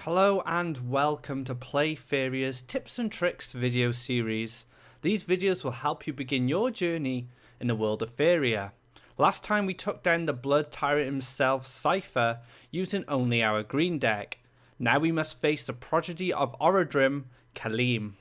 Hello and welcome to PlayFaeria's Tips and Tricks video series. These videos will help you begin your journey in the world of Faeria. Last time we took down the blood tyrant himself, Cypher, using only our green deck. Now we must face the prodigy of Orodrim, Khalim.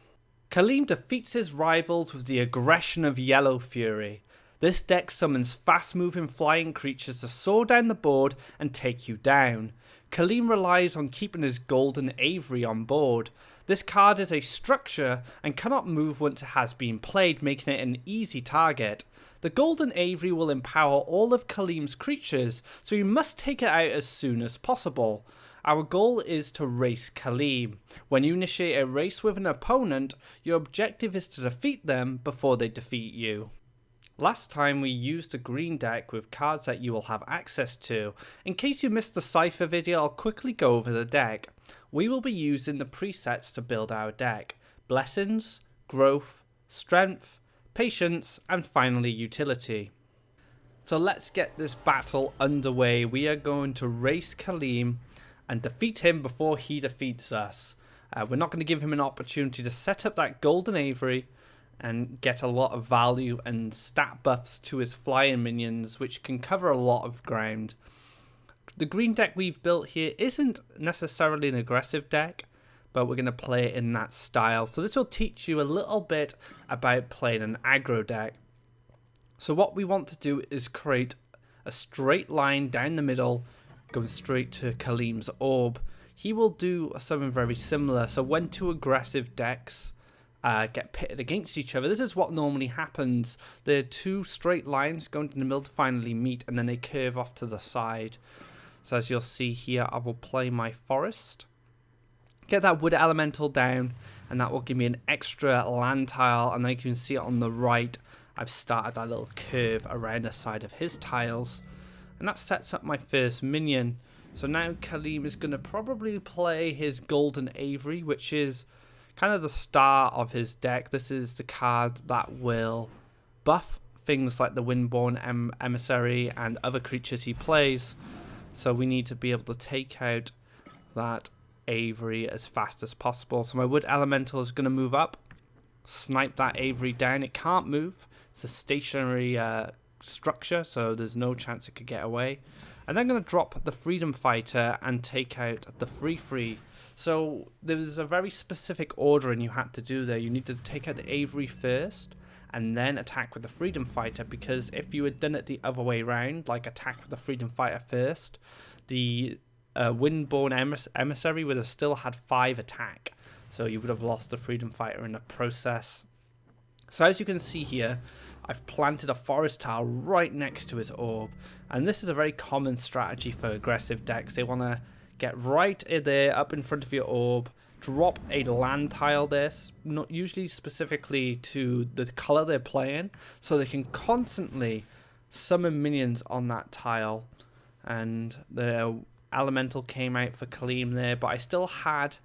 Khalim defeats his rivals with the aggression of Yellow Fury. This deck summons fast-moving flying creatures to soar down the board and take you down. Khalim relies on keeping his Golden Avery on board. This card is a structure and cannot move once it has been played, making it an easy target. The Golden Avery will empower all of Khalim's creatures, so you must take it out as soon as possible. Our goal is to race Khalim. When you initiate a race with an opponent, your objective is to defeat them before they defeat you. Last time we used a green deck with cards that you will have access to. In case you missed the Cypher video, I'll quickly go over the deck. We will be using the presets to build our deck: Blessings, Growth, Strength, Patience, and finally Utility. So let's get this battle underway. We are going to race Khalim and defeat him before he defeats us. We're not going to give him an opportunity to set up that Golden Avery and get a lot of value and stat buffs to his flying minions, which can cover a lot of ground. The green deck we've built here isn't necessarily an aggressive deck, but we're going to play it in that style. So this will teach you a little bit about playing an aggro deck. So what we want to do is create a straight line down the middle, going straight to Khalim's orb. He will do something very similar. So when two aggressive decks get pitted against each other, this is what normally happens. There are two straight lines going in the middle to finally meet, and then they curve off to the side. So as you'll see here, I will play my forest, get that wood elemental down, and that will give me an extra land tile. And then you can see it on the right, I've started that little curve around the side of his tiles, and that sets up my first minion. So now Khalim is going to probably play his Golden Avery, which is kind of the star of his deck. This is the card that will buff things like the Windborn Emissary and other creatures he plays. So we need to be able to take out that Avery as fast as possible. So my Wood Elemental is going to move up, snipe that Avery down. It can't move. It's a stationary structure, so there's no chance it could get away. And then I'm going to drop the Freedom Fighter and take out the Free. So there was a very specific ordering you had to do there. You needed to take out the Avery first and then attack with the Freedom Fighter, because if you had done it the other way around, like attack with the Freedom Fighter first, the Windborn Emissary would have still had 5 attack. So you would have lost the Freedom Fighter in the process. So as you can see here, I've planted a forest tile right next to his orb. And this is a very common strategy for aggressive decks. They want to get right in there, up in front of your orb, drop a land tile there, not usually specifically to the color they're playing, so they can constantly summon minions on that tile. And the elemental came out for Khalim there, but I still had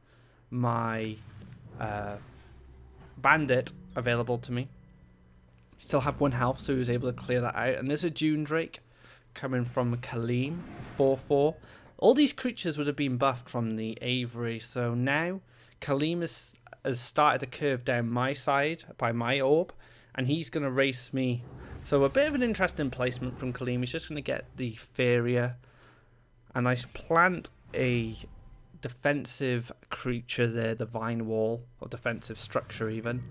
my bandit available to me. Still have 1 health, so he was able to clear that out. And there's a Dune Drake coming from Khalim, 4/4. All these creatures would have been buffed from the Avery, so now Khalim has started to curve down my side by my orb, and he's going to race me. So a bit of an interesting placement from Khalim. He's just going to get the Faeria, and I plant a defensive creature there, the Vine Wall, or defensive structure even,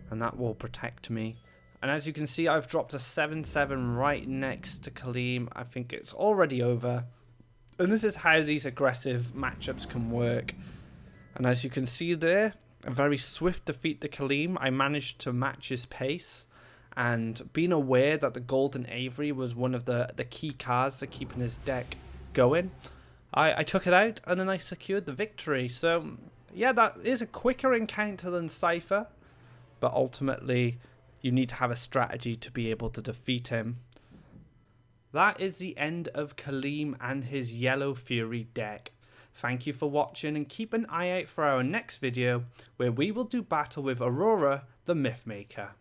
and that will protect me. And as you can see, I've dropped a 7/7 right next to Khalim. I think it's already over. And this is how these aggressive matchups can work. And as you can see there, a very swift defeat to Khalim. I managed to match his pace. And being aware that the Golden Avery was one of the key cards to keeping his deck going, I took it out and then I secured the victory. So yeah, that is a quicker encounter than Cypher. But ultimately, you need to have a strategy to be able to defeat him. That is the end of Khalim and his Yellow Fury deck. Thank you for watching, and keep an eye out for our next video, where we will do battle with Aurora the Mythmaker.